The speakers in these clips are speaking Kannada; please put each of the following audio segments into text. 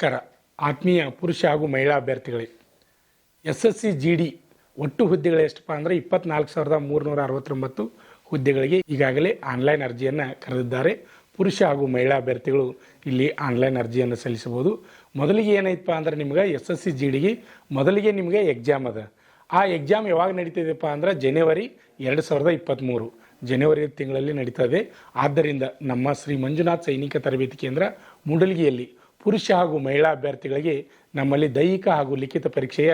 ನಮಸ್ಕಾರ. ಆತ್ಮೀಯ ಪುರುಷ ಹಾಗೂ ಮಹಿಳಾ ಅಭ್ಯರ್ಥಿಗಳೇ, SSC GD ಒಟ್ಟು ಹುದ್ದೆಗಳು ಎಷ್ಟಪ್ಪ ಅಂದರೆ 24,369 ಹುದ್ದೆಗಳಿಗೆ ಈಗಾಗಲೇ ಆನ್ಲೈನ್ ಅರ್ಜಿಯನ್ನು ಕರೆದಿದ್ದಾರೆ. ಪುರುಷ ಹಾಗೂ ಮಹಿಳಾ ಅಭ್ಯರ್ಥಿಗಳು ಇಲ್ಲಿ ಆನ್ಲೈನ್ ಅರ್ಜಿಯನ್ನು ಸಲ್ಲಿಸಬಹುದು. ಮೊದಲಿಗೆ ಏನಾಯ್ತಪ್ಪ ಅಂದರೆ ನಿಮ್ಗೆ SSC GDಗೆ ಮೊದಲಿಗೆ ನಿಮಗೆ ಎಕ್ಸಾಮ್ ಅದ. ಆ ಎಕ್ಸಾಮ್ ಯಾವಾಗ ನಡೀತಿದೆಪ್ಪ ಅಂದ್ರೆ ಜನವರಿ 2023 ಜನವರಿ ತಿಂಗಳಲ್ಲಿ ನಡೀತದೆ. ಆದ್ದರಿಂದ ನಮ್ಮ ಶ್ರೀ ಮಂಜುನಾಥ್ ಸೈನಿಕ ತರಬೇತಿ ಕೇಂದ್ರ ಮೂಡಲಗಿಯಲ್ಲಿ ಪುರುಷ ಹಾಗೂ ಮಹಿಳಾ ಅಭ್ಯರ್ಥಿಗಳಿಗೆ ನಮ್ಮಲ್ಲಿ ದೈಹಿಕ ಹಾಗೂ ಲಿಖಿತ ಪರೀಕ್ಷೆಯ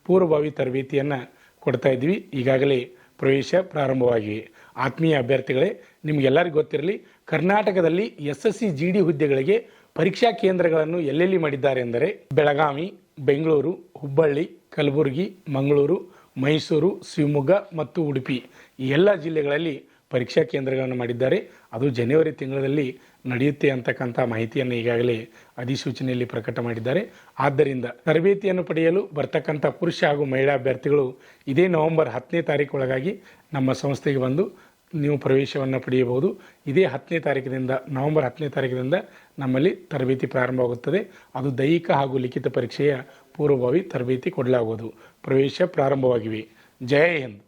ಪೂರ್ವಭಾವಿ ತರಬೇತಿಯನ್ನು ಕೊಡ್ತಾ ಇದ್ವಿ. ಈಗಾಗಲೇ ಪ್ರವೇಶ ಪ್ರಾರಂಭವಾಗಿವೆ. ಆತ್ಮೀಯ ಅಭ್ಯರ್ಥಿಗಳೇ, ನಿಮಗೆಲ್ಲರಿಗೂ ಗೊತ್ತಿರಲಿ, ಕರ್ನಾಟಕದಲ್ಲಿ SSC GD ಹುದ್ದೆಗಳಿಗೆ ಪರೀಕ್ಷಾ ಕೇಂದ್ರಗಳನ್ನು ಎಲ್ಲೆಲ್ಲಿ ಮಾಡಿದ್ದಾರೆ ಎಂದರೆ ಬೆಳಗಾವಿ, ಬೆಂಗಳೂರು, ಹುಬ್ಬಳ್ಳಿ, ಕಲಬುರಗಿ, ಮಂಗಳೂರು, ಮೈಸೂರು, ಶಿವಮೊಗ್ಗ ಮತ್ತು ಉಡುಪಿ ಈ ಎಲ್ಲ ಜಿಲ್ಲೆಗಳಲ್ಲಿ ಪರೀಕ್ಷಾ ಕೇಂದ್ರಗಳನ್ನು ಮಾಡಿದ್ದಾರೆ. ಅದು ಜನವರಿ ತಿಂಗಳಲ್ಲಿ ನಡೆಯುತ್ತೆ ಅಂತಕ್ಕಂಥ ಮಾಹಿತಿಯನ್ನು ಈಗಾಗಲೇ ಅಧಿಸೂಚನೆಯಲ್ಲಿ ಪ್ರಕಟ ಮಾಡಿದ್ದಾರೆ. ಆದ್ದರಿಂದ ತರಬೇತಿಯನ್ನು ಪಡೆಯಲು ಬರ್ತಕ್ಕಂಥ ಪುರುಷ ಹಾಗೂ ಮಹಿಳಾ ಅಭ್ಯರ್ಥಿಗಳು ಇದೇ ನವೆಂಬರ್ 10ನೇ ತಾರೀಕು ಒಳಗಾಗಿ ನಮ್ಮ ಸಂಸ್ಥೆಗೆ ಬಂದು ನೀವು ಪ್ರವೇಶವನ್ನು ಪಡೆಯಬಹುದು. ಇದೇ 10ನೇ ತಾರೀಕಿನಿಂದ ನವೆಂಬರ್ 10ನೇ ತಾರೀಕಿನಿಂದ ನಮ್ಮಲ್ಲಿ ತರಬೇತಿ ಪ್ರಾರಂಭವಾಗುತ್ತದೆ. ಅದು ದೈಹಿಕ ಹಾಗೂ ಲಿಖಿತ ಪರೀಕ್ಷೆಯ ಪೂರ್ವಭಾವಿ ತರಬೇತಿ ಕೊಡಲಾಗುವುದು. ಪ್ರವೇಶ ಪ್ರಾರಂಭವಾಗಿವೆ. ಜೈ ಹಿಂದ್.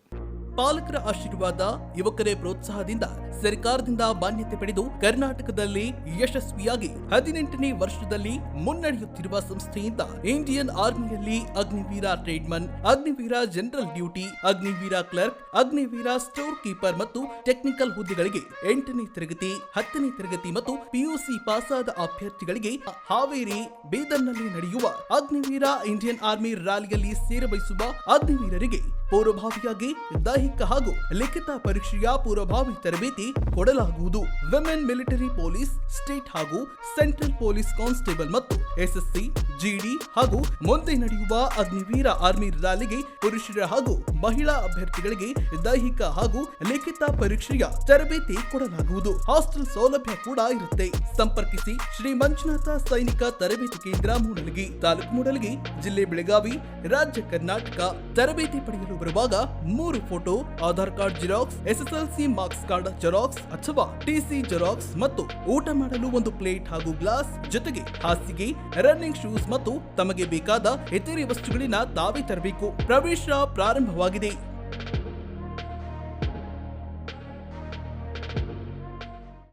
ಪಾಲಕರ ಆಶೀರ್ವಾದ, ಯುವಕರೇ ಪ್ರೋತ್ಸಾಹದಿಂದ ಸರ್ಕಾರದಿಂದ ಮಾನ್ಯತೆ ಪಡೆದು ಕರ್ನಾಟಕದಲ್ಲಿ ಯಶಸ್ವಿಯಾಗಿ 18ನೇ ವರ್ಷದಲ್ಲಿ ಮುನ್ನಡೆಯುತ್ತಿರುವ ಸಂಸ್ಥೆಯಿಂದ ಇಂಡಿಯನ್ ಆರ್ಮಿಯಲ್ಲಿ Agniveer tradesman, Agniveer general duty, Agniveer clerk, Agniveer storekeeper ಮತ್ತು ಟೆಕ್ನಿಕಲ್ ಹುದ್ದೆಗಳಿಗೆ 8ನೇ ತರಗತಿ, 10ನೇ ತರಗತಿ ಮತ್ತು PUC ಪಾಸಾದ ಅಭ್ಯರ್ಥಿಗಳಿಗೆ ಹಾವೇರಿ, ಬೀದರ್ನಲ್ಲಿ ನಡೆಯುವ ಅಗ್ನಿವೀರ ಇಂಡಿಯನ್ ಆರ್ಮಿ ರ್ಯಾಲಿಯಲ್ಲಿ ಸೇರಬಯಸುವ ಅಗ್ನಿವೀರರಿಗೆ ಪೂರ್ವಭಾವಿಯಾಗಿ ದೈಹಿಕ ಹಾಗೂ ಲಿಖಿತ ಪರೀಕ್ಷೆಯ ಪೂರ್ವಭಾವಿ ತರಬೇತಿ ಕೊಡಲಾಗುವುದು. ವಿಮೆನ್ ಮಿಲಿಟರಿ ಪೊಲೀಸ್, ಸ್ಟೇಟ್ ಹಾಗೂ ಸೆಂಟ್ರಲ್ ಪೊಲೀಸ್ ಕಾನ್ಸ್ಟೇಬಲ್ ಮತ್ತು SSC GD ಹಾಗೂ ಮುಂದೆ ನಡೆಯುವ ಅಗ್ನಿವೀರ ಆರ್ಮಿ ರ್ಯಾಲಿಗೆ ಪುರುಷರ ಹಾಗೂ ಮಹಿಳಾ ಅಭ್ಯರ್ಥಿಗಳಿಗೆ ದೈಹಿಕ ಹಾಗೂ ಲಿಖಿತ ಪರೀಕ್ಷೆಯ ತರಬೇತಿ ಕೊಡಲಾಗುವುದು. ಹಾಸ್ಟೆಲ್ ಸೌಲಭ್ಯ ಕೂಡ ಇರುತ್ತೆ. ಸಂಪರ್ಕಿಸಿ ಶ್ರೀ ಮಂಜುನಾಥ ಸೈನಿಕ ತರಬೇತಿ ಕೇಂದ್ರ ಮೂಡಲಗಿ, ತಾಲೂಕು ಮೂಡಲಗಿ, ಜಿಲ್ಲೆ ಬೆಳಗಾವಿ, ರಾಜ್ಯ ಕರ್ನಾಟಕ. ತರಬೇತಿ ಪಡೆಯಲು ಬರುವಾಗ 3 photo, Aadhaar card xerox, SSLC marks card xerox ಅಥವಾ TC ಜೆರಾಕ್ಸ್ ಮತ್ತು ಊಟ ಮಾಡಲು 1 ಪ್ಲೇಟ್ ಹಾಗೂ ಗ್ಲಾಸ್, ಜೊತೆಗೆ ಹಾಸಿಗೆ, ರನ್ನಿಂಗ್ ಶೂಸ್ ಮತ್ತು ತಮಗೆ ಬೇಕಾದ ಇತರೆ ವಸ್ತುಗಳಿನ ತಾವೇ ತರಬೇಕು. ಪ್ರವೇಶ ಪ್ರಾರಂಭವಾಗಿದೆ.